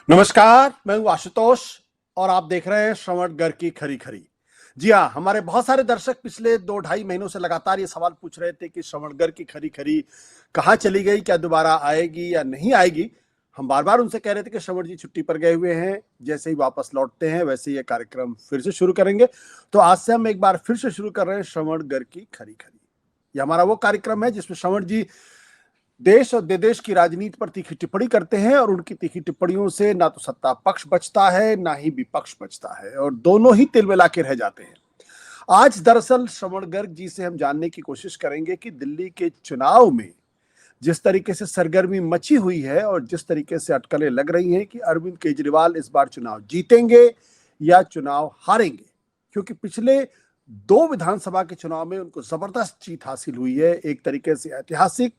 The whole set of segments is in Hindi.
नमस्कार, मैं हूं आशुतोष और आप देख रहे हैं श्रवणगढ़ की खरी खरी। जी हाँ, हमारे बहुत सारे दर्शक पिछले 2-2.5 महीनों से लगातार ये सवाल पूछ रहे थे कि श्रवणगढ़ की खरी खरी कहाँ चली गई, क्या दोबारा आएगी या नहीं आएगी। हम बार बार उनसे कह रहे थे कि श्रवण जी छुट्टी पर गए हुए हैं, जैसे ही वापस लौटते हैं वैसे ही ये कार्यक्रम फिर से शुरू करेंगे। तो आज से हम एक बार फिर से शुरू कर रहे हैं श्रवणगढ़ की खरी खरी। ये हमारा वो कार्यक्रम है जिसमें श्रवण जी देश और विदेश की राजनीति पर तीखी टिप्पणी करते हैं और उनकी तीखी टिप्पणियों से ना तो सत्ता पक्ष बचता है ना ही विपक्ष बचता है और दोनों ही तिलमिला के रह जाते हैं। आज दरअसल श्रवण गर्ग जी से हम जानने की कोशिश करेंगे कि दिल्ली के चुनाव में जिस तरीके से सरगर्मी मची हुई है और जिस तरीके से अटकलें लग रही हैं कि अरविंद केजरीवाल इस बार चुनाव जीतेंगे या चुनाव हारेंगे, क्योंकि पिछले 2 विधानसभा के चुनाव में उनको जबरदस्त जीत हासिल हुई है, एक तरीके से ऐतिहासिक,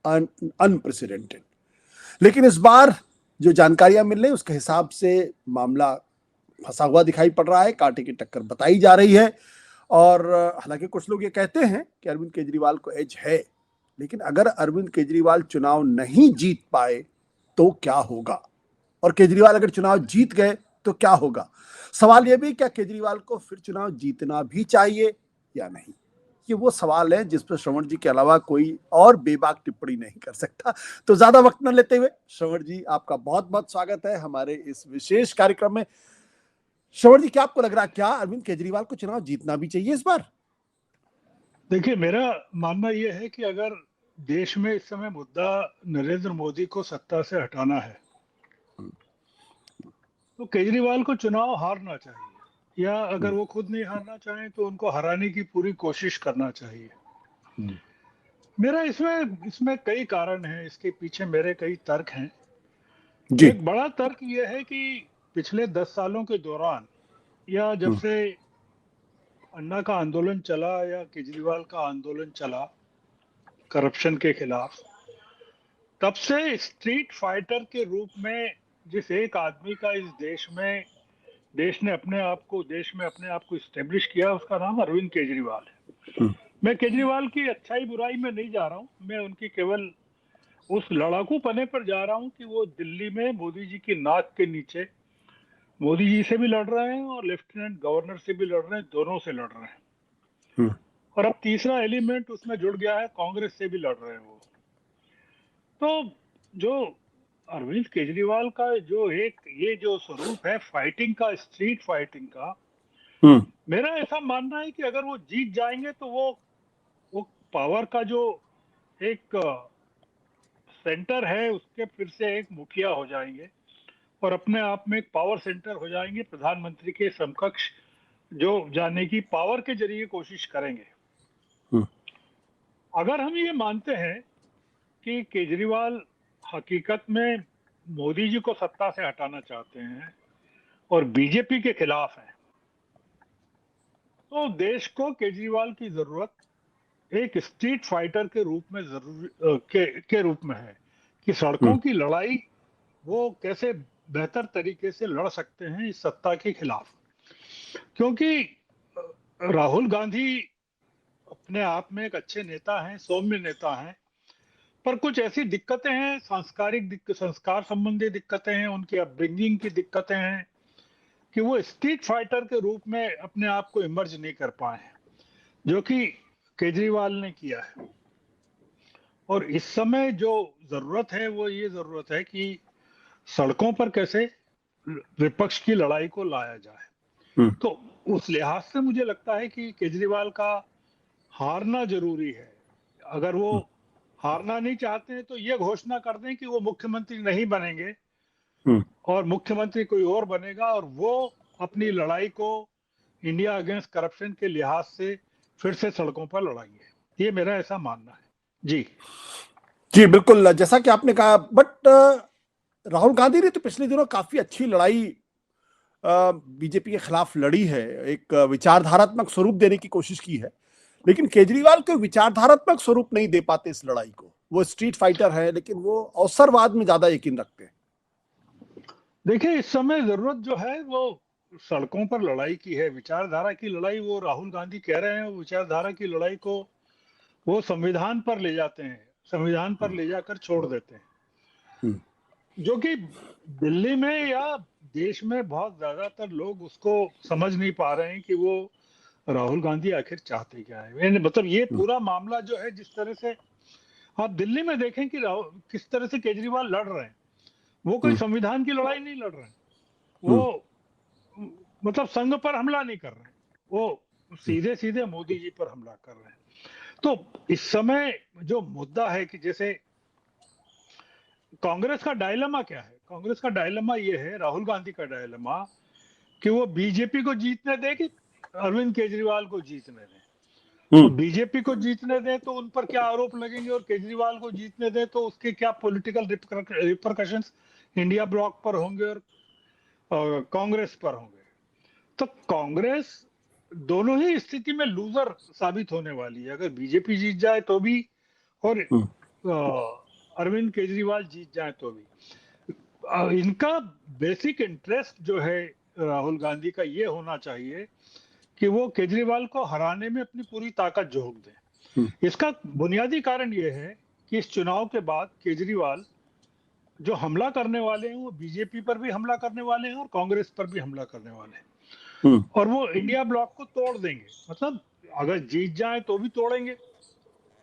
अनप्रेसिडेंटेड। लेकिन इस बार जो जानकारियां मिल रही उसके हिसाब से मामला फंसा हुआ दिखाई पड़ रहा है, कांटे की टक्कर बताई जा रही है। और हालांकि कुछ लोग ये कहते हैं कि अरविंद केजरीवाल को एज है, लेकिन अगर अरविंद केजरीवाल चुनाव नहीं जीत पाए तो क्या होगा, और केजरीवाल अगर चुनाव जीत गए तो क्या होगा। सवाल यह भी क्या केजरीवाल को फिर चुनाव जीतना भी चाहिए या नहीं। ये वो सवाल है जिस पर श्रवण जी के अलावा कोई और बेबाक टिप्पणी नहीं कर सकता। तो ज्यादा वक्त न लेते हुए श्रवण जी, आपका बहुत बहुत स्वागत है हमारे इस विशेष कार्यक्रम में। श्रवण जी, क्या आपको लग रहा है, क्या अरविंद केजरीवाल को चुनाव जीतना भी चाहिए इस बार? देखिए, मेरा मानना यह है कि अगर देश में इस समय मुद्दा नरेंद्र मोदी को सत्ता से हटाना है तो केजरीवाल को चुनाव हारना चाहिए, या अगर वो खुद नहीं हारना चाहें तो उनको हराने की पूरी कोशिश करना चाहिए। मेरा इसमें इसमें कई कारण हैं, इसके पीछे मेरे कई तर्क हैं। जी। एक बड़ा तर्क यह है कि पिछले 10 सालों के दौरान, या जब से अन्ना का आंदोलन चला या केजरीवाल का आंदोलन चला करप्शन के खिलाफ, तब से स्ट्रीट फाइटर के रूप में जिस एक आदमी का इस देश ने अपने आप को इस्टेब्लिश किया, उसका नाम अरविंद केजरीवाल है। मैं केजरीवाल की अच्छाई बुराई में नहीं जा रहा हूं, मैं उनकी केवल उस लड़ाकू पने पर जा रहा हूं कि वो दिल्ली में मोदी जी की नाक के नीचे मोदी जी से भी लड़ रहे हैं और लेफ्टिनेंट गवर्नर से भी लड़ रहे हैं, दोनों से लड़ रहे हैं। और अब तीसरा एलिमेंट उसमें जुड़ गया है, कांग्रेस से भी लड़ रहे हैं वो। तो जो अरविंद केजरीवाल का ये जो स्वरूप है फाइटिंग का, स्ट्रीट फाइटिंग का, मेरा ऐसा मानना है कि अगर वो जीत जाएंगे तो वो पावर का जो एक सेंटर है उसके फिर से एक मुखिया हो जाएंगे और अपने आप में एक पावर सेंटर हो जाएंगे, प्रधानमंत्री के समकक्ष जो जाने की पावर के जरिए कोशिश करेंगे। अगर हम ये मानते हैं कि केजरीवाल हकीकत में मोदी जी को सत्ता से हटाना चाहते हैं और बीजेपी के खिलाफ हैं, तो देश को केजरीवाल की जरूरत एक स्ट्रीट फाइटर के रूप में के रूप में है कि सड़कों की लड़ाई वो कैसे बेहतर तरीके से लड़ सकते हैं इस सत्ता के खिलाफ। क्योंकि राहुल गांधी अपने आप में एक अच्छे नेता हैं, सौम्य नेता हैं, पर कुछ ऐसी दिक्कतें हैं, संस्कार संबंधी दिक्कतें हैं, उनकी अपब्रिंगिंग की दिक्कतें हैं कि वो स्ट्रीट फाइटर के रूप में अपने आप को इमर्ज नहीं कर पाए हैं, जो कि केजरीवाल ने किया है। और इस समय जो जरूरत है वो ये जरूरत है कि सड़कों पर कैसे विपक्ष की लड़ाई को लाया जाए। तो उस लिहाज से मुझे लगता है कि केजरीवाल का हारना जरूरी है। अगर वो हारना नहीं चाहते हैं तो ये घोषणा कर दें कि वो मुख्यमंत्री नहीं बनेंगे और मुख्यमंत्री कोई और बनेगा, और वो अपनी लड़ाई को इंडिया अगेंस्ट करप्शन के लिहाज से फिर से सड़कों पर लड़ाएंगे। ये मेरा ऐसा मानना है। जी जी बिल्कुल, जैसा कि आपने कहा, बट राहुल गांधी ने तो पिछले दिनों काफी अच्छी लड़ाई बीजेपी के खिलाफ लड़ी है, एक विचारधारात्मक स्वरूप देने की कोशिश की है। लेकिन केजरीवाल को विचारधारात्मक स्वरूप नहीं दे पाते इस लड़ाई को। वो स्ट्रीट फाइटर है लेकिन वो अवसरवाद में ज्यादा यकीन रखते हैं। देखिए, इस समय जरूरत जो है वो सड़कों पर लड़ाई की है, विचारधारा की लड़ाई। वो राहुल गांधी कह रहे हैं, विचारधारा की लड़ाई को वो संविधान पर ले जाते हैं, संविधान पर ले जाकर छोड़ देते हैं। जो कि दिल्ली में या देश में बहुत ज्यादातर लोग उसको समझ नहीं पा रहे हैं कि वो राहुल गांधी आखिर चाहते क्या है। मतलब ये पूरा मामला जो है, जिस तरह से आप दिल्ली में देखें कि किस तरह से केजरीवाल लड़ रहे हैं, वो कोई संविधान की लड़ाई नहीं लड़ रहे हैं। वो मतलब संघ पर हमला नहीं कर रहे हैं, वो सीधे सीधे मोदी जी पर हमला कर रहे हैं। तो इस समय जो मुद्दा है कि जैसे कांग्रेस का डायलेमा क्या है, कांग्रेस का डायलेमा ये है, राहुल गांधी का डायलेमा, कि वो बीजेपी को जीतने दे कि अरविंद केजरीवाल को जीतने दे। तो बीजेपी को जीतने दे तो उन पर क्या आरोप लगेंगे, और केजरीवाल को जीतने दे तो उसके क्या पॉलिटिकल रिपरकशंस इंडिया ब्लॉक पर होंगे और कांग्रेस पर होंगे। तो कांग्रेस दोनों ही स्थिति में लूजर साबित होने वाली है। अगर बीजेपी जीत जाए तो भी, और अरविंद केजरीवाल जीत जाए तो भी। इनका बेसिक इंटरेस्ट जो है राहुल गांधी का, ये होना चाहिए कि वो केजरीवाल को हराने में अपनी पूरी ताकत झोंक दें। इसका बुनियादी कारण ये है कि इस चुनाव के बाद केजरीवाल जो हमला करने वाले हैं, वो बीजेपी पर भी हमला करने वाले हैं और कांग्रेस पर भी हमला करने वाले हैं, और वो इंडिया ब्लॉक को तोड़ देंगे। मतलब अगर जीत जाए तो भी तोड़ेंगे,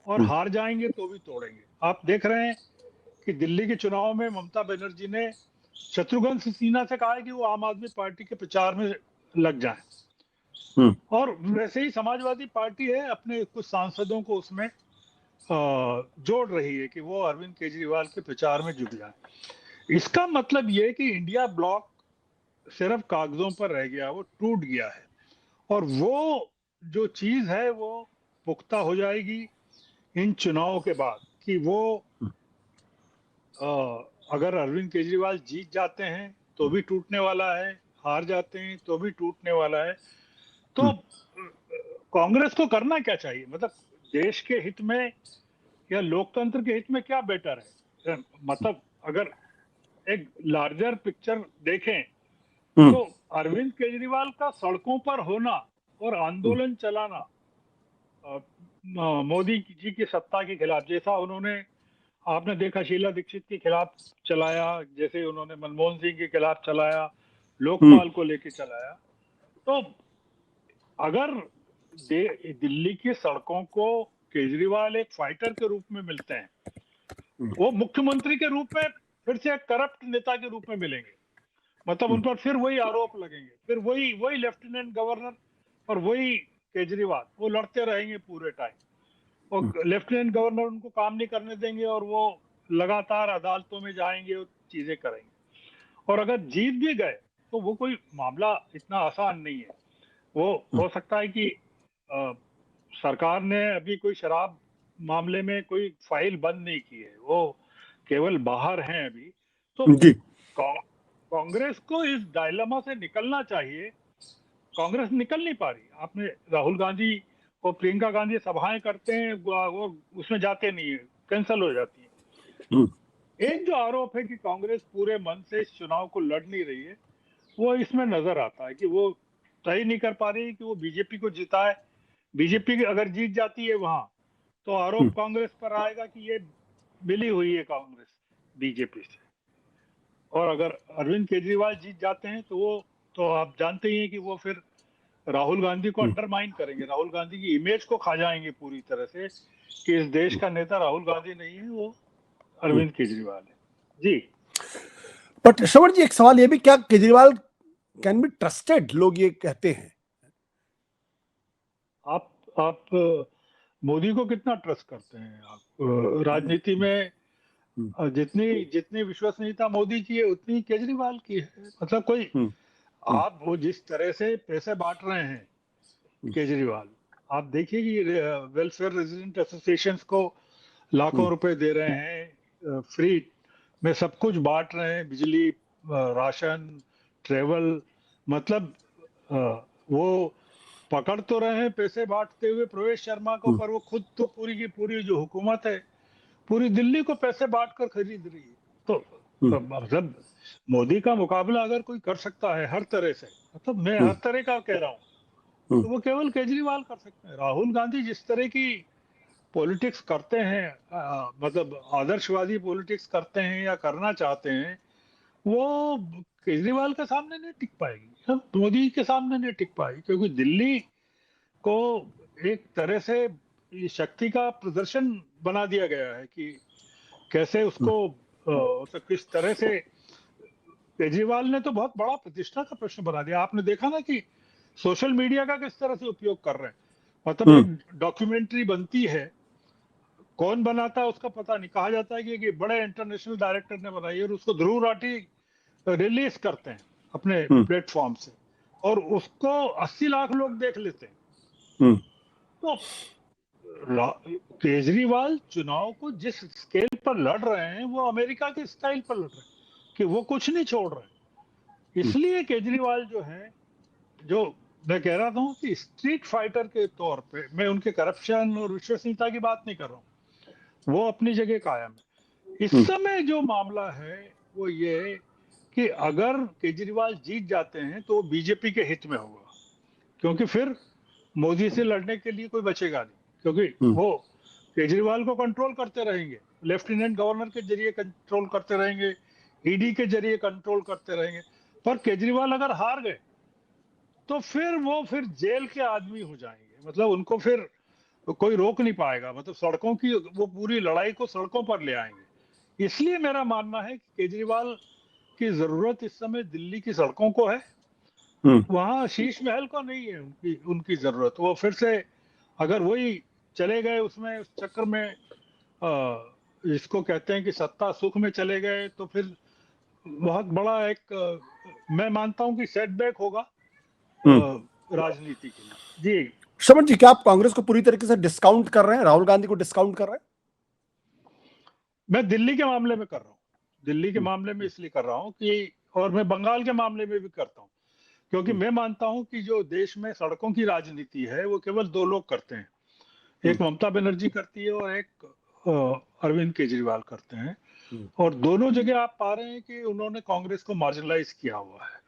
और हार जाएंगे तो भी तोड़ेंगे। आप देख रहे हैं कि दिल्ली के चुनाव में ममता बनर्जी ने शत्रुघ्न सिन्हा से कहा है कि वो आम आदमी पार्टी के प्रचार में लग जाएं, और वैसे ही समाजवादी पार्टी है, अपने कुछ सांसदों को उसमें जोड़ रही है कि वो अरविंद केजरीवाल के प्रचार में जुट जाए। इसका मतलब ये कि इंडिया ब्लॉक सिर्फ कागजों पर रह गया, वो टूट गया है, और वो जो चीज है वो पुख्ता हो जाएगी इन चुनावों के बाद, कि वो अगर अरविंद केजरीवाल जीत जाते हैं तो भी टूटने वाला है, हार जाते हैं तो भी टूटने वाला है। तो कांग्रेस को करना क्या चाहिए? मतलब देश के हित में या लोकतंत्र के हित में क्या बेटर है? मतलब अगर एक लार्जर पिक्चर देखें तो अरविंद केजरीवाल का सड़कों पर होना और आंदोलन चलाना मोदी जी की सत्ता के खिलाफ, जैसा उन्होंने, आपने देखा शीला दीक्षित के खिलाफ चलाया, जैसे उन्होंने मनमोहन सिंह के खिलाफ चलाया, लोकपाल को लेके चलाया। तो अगर दिल्ली की सड़कों को केजरीवाल एक फाइटर के रूप में मिलते हैं, वो मुख्यमंत्री के रूप में फिर से एक करप्ट नेता के रूप में मिलेंगे। मतलब उन पर फिर वही आरोप लगेंगे, फिर वही वही लेफ्टिनेंट गवर्नर और वही केजरीवाल, वो लड़ते रहेंगे पूरे टाइम, और लेफ्टिनेंट गवर्नर उनको काम नहीं करने देंगे, और वो लगातार अदालतों में जाएंगे और चीजें करेंगे। और अगर जीत भी गए तो वो कोई मामला इतना आसान नहीं है। वो हो सकता है कि सरकार ने अभी कोई शराब मामले में कोई फाइल बंद नहीं की है, वो केवल बाहर हैं अभी। तो जी कांग्रेस को इस डायलेमा से निकलना चाहिए। कांग्रेस निकल नहीं पा रही। आपने राहुल गांधी और प्रियंका गांधी सभाएं करते हैं, वो उसमें जाते नहीं है, कैंसिल हो जाती है। एक जो आरोप है कि कांग्रेस पूरे मन से इस चुनाव को लड़ नहीं रही है, वो इसमें नजर आता है कि वो तय नहीं कर पा रही है कि वो बीजेपी को जिताए। बीजेपी अगर जीत जाती है वहां, तो आरोप कांग्रेस पर आएगा कि ये मिली हुई है कांग्रेस बीजेपी से। और अगर अरविंद केजरीवाल जीत जाते हैं तो वो, तो आप जानते ही हैं कि वो फिर राहुल गांधी को अंडरमाइन करेंगे, राहुल गांधी की इमेज को खा जाएंगे पूरी तरह से, कि इस देश का नेता राहुल गांधी नहीं है, वो अरविंद केजरीवाल है। जी। बट श्रवण जी, एक सवाल ये भी, क्या केजरीवाल कैन बी ट्रस्टेड? लोग ये कहते हैं। आप मोदी को कितना ट्रस्ट करते हैं? आप राजनीति में जितनी जितनी विश्वसनीयता मोदी की है उतनी केजरीवाल की है। मतलब कोई, आप वो जिस तरह से पैसे बांट रहे हैं केजरीवाल, आप देखिए कि वेलफेयर रेजिडेंट एसोसिएशंस को लाखों रुपए दे रहे हैं, फ्री में सब कुछ बांट रहे हैं, बिजली, राशन, ट्रेवल। मतलब वो पकड़ तो रहे हैं पैसे बांटते हुए प्रवेश शर्मा को, पर वो खुद तो पूरी की पूरी जो हुकूमत है पूरी दिल्ली को पैसे बांट कर खरीद रही है। तो मतलब मोदी का मुकाबला अगर कोई कर सकता है हर तरह से, मतलब मैं हर तरह का कह रहा हूँ, तो वो केवल केजरीवाल कर सकते हैं। राहुल गांधी जिस तरह की पॉलिटिक्स करते हैं, मतलब आदर्शवादी पॉलिटिक्स करते हैं या करना चाहते हैं, वो केजरीवाल के सामने नहीं टिक पाएगी, मोदी के सामने नहीं टिक पाएगी, क्योंकि दिल्ली को एक तरह से ये शक्ति का प्रदर्शन बना दिया गया है कि कैसे उसको तो किस तरह से केजरीवाल ने तो बहुत बड़ा प्रतिष्ठा का प्रश्न बना दिया। आपने देखा ना कि सोशल मीडिया का किस तरह से उपयोग कर रहे हैं। मतलब एक डॉक्यूमेंट्री बनती है, कौन बनाता है उसका पता नहीं, कहा जाता है कि बड़े इंटरनेशनल डायरेक्टर ने बनाई है और उसको ध्रुव राठी रिलीज करते हैं अपने प्लेटफॉर्म से, और उसको 80 लाख लोग देख लेते हैं। तो केजरीवाल चुनाव को जिस स्केल पर लड़ रहे हैं वो अमेरिका के स्टाइल पर लड़ रहे हैं कि वो कुछ नहीं छोड़ रहे हैं। इसलिए केजरीवाल जो है, जो मैं कह रहा था कि स्ट्रीट फाइटर के तौर पे, मैं उनके करप्शन और विश्वसनीयता की बात नहीं कर रहा हूँ, वो अपनी जगह कायम है। इस समय जो मामला है वो ये कि अगर केजरीवाल जीत जाते हैं तो बीजेपी के हित में होगा, क्योंकि फिर मोदी से लड़ने के लिए कोई बचेगा नहीं, क्योंकि वो केजरीवाल को कंट्रोल करते रहेंगे, लेफ्टिनेंट गवर्नर के जरिए कंट्रोल करते रहेंगे, ईडी के जरिए कंट्रोल करते रहेंगे। पर केजरीवाल अगर हार गए तो फिर जेल के आदमी हो जाएंगे, मतलब उनको फिर कोई रोक नहीं पाएगा, मतलब सड़कों की वो पूरी लड़ाई को सड़कों पर ले आएंगे। इसलिए मेरा मानना है कि केजरीवाल की जरूरत इस समय दिल्ली की सड़कों को है, वहां शीश महल को नहीं है उनकी उनकी जरूरत। वो फिर से अगर वही चले गए उसमें, उस चक्कर में जिसको कहते हैं कि सत्ता सुख में चले गए, तो फिर बहुत बड़ा एक मैं मानता हूं कि सेटबैक होगा राजनीति के लिए। जी श्रवण जी, क्या आप कांग्रेस को पूरी तरीके से डिस्काउंट कर रहे हैं, राहुल गांधी को डिस्काउंट कर रहे हैं? मैं दिल्ली के मामले में कर रहा हूँ, दिल्ली के मामले में इसलिए कर रहा हूँ कि, और मैं बंगाल के मामले में भी करता हूँ, क्योंकि मैं मानता हूं कि जो देश में सड़कों की राजनीति है वो केवल दो लोग करते हैं, एक ममता बनर्जी करती है और एक अरविंद केजरीवाल करते हैं। और दोनों जगह आप पा रहे हैं कि उन्होंने कांग्रेस को मार्जिनलाइज किया हुआ है।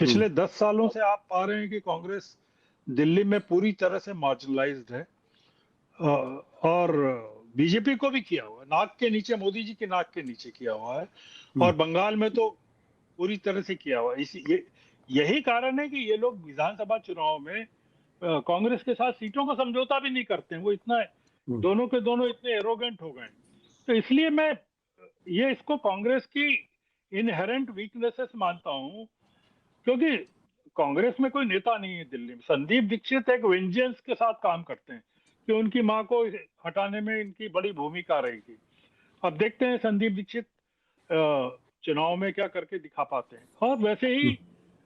पिछले 10 सालों से आप पा रहे हैं कि कांग्रेस दिल्ली में पूरी तरह से मार्जिनलाइज्ड है, और बीजेपी को भी किया हुआ है, नाक के नीचे, मोदी जी के नाक के नीचे किया हुआ है, और बंगाल में तो पूरी तरह से किया हुआ है। यही कारण है कि ये लोग विधानसभा चुनाव में कांग्रेस के साथ सीटों का समझौता भी नहीं करते हैं, वो इतना दोनों के दोनों इतने एरोगेंट हो गए। तो इसलिए मैं ये इसको कांग्रेस की इनहेरेंट वीकनेसेस मानता हूं, क्योंकि कांग्रेस में कोई नेता नहीं है दिल्ली में। संदीप दीक्षित एक वेंजेंस के साथ काम करते हैं कि उनकी मां को हटाने में इनकी बड़ी भूमिका रहेगी। अब देखते हैं संदीप दीक्षित चुनाव में क्या करके दिखा पाते हैं। और वैसे ही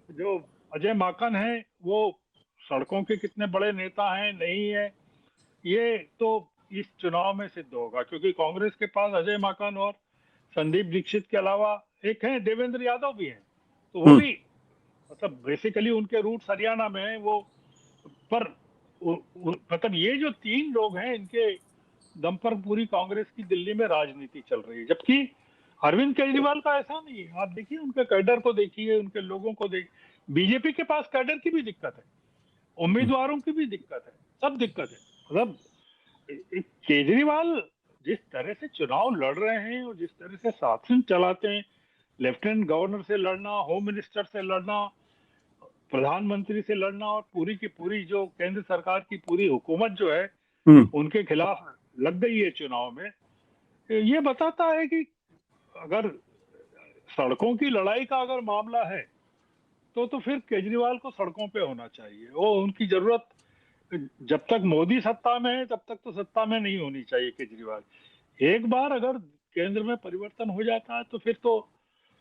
जो अजय माकन है, वो सड़कों के कितने बड़े नेता हैं नहीं है, ये तो इस चुनाव में सिद्ध होगा, क्योंकि कांग्रेस के पास अजय माकन और संदीप दीक्षित के अलावा एक है देवेंद्र यादव भी हैं, तो वो भी मतलब बेसिकली उनके रूट्स हरियाणा में है वो। पर मतलब ये जो तीन लोग हैं, इनके दम पर पूरी कांग्रेस की दिल्ली में राजनीति चल रही है। जबकि अरविंद केजरीवाल का ऐसा नहीं है। आप देखिए उनके कैडर को, देखिए उनके लोगों को, बीजेपी के पास कैडर की भी दिक्कत है, उम्मीदवारों की भी दिक्कत है, सब दिक्कत है। मतलब केजरीवाल जिस तरह से चुनाव लड़ रहे हैं और जिस तरह से शासन चलाते हैं, लेफ्टिनेंट गवर्नर से लड़ना, होम मिनिस्टर से लड़ना, प्रधानमंत्री से लड़ना, और पूरी की पूरी जो केंद्र सरकार की पूरी हुकूमत जो है उनके खिलाफ लग गई है चुनाव में, ये बताता है कि अगर सड़कों की लड़ाई का अगर मामला है तो फिर केजरीवाल को सड़कों पे होना चाहिए। वो उनकी जरूरत जब तक मोदी सत्ता में है तब तक तो सत्ता में नहीं होनी चाहिए केजरीवाल। एक बार अगर केंद्र में परिवर्तन हो जाता है तो फिर तो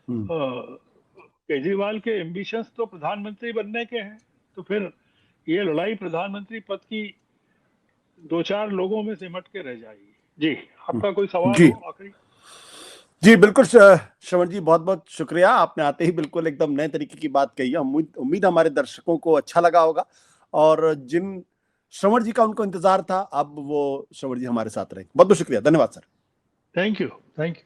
केजरीवाल के एम्बिशंस तो प्रधानमंत्री बनने के हैं, तो फिर ये लड़ाई प्रधानमंत्री पद की दो चार लोगों में सिमट के रह जाएगी। जी, आपका कोई सवाल जी, हो आखिरी? जी बिल्कुल श्रवण जी, बहुत बहुत शुक्रिया। आपने आते ही बिल्कुल एकदम नए तरीके की बात कही है। उम्मीद हमारे दर्शकों को अच्छा लगा होगा, और जिन श्रवण जी का उनको इंतजार था, अब वो श्रवण जी हमारे साथ रहेंगे। बहुत बहुत शुक्रिया, धन्यवाद sir. Thank you, thank you.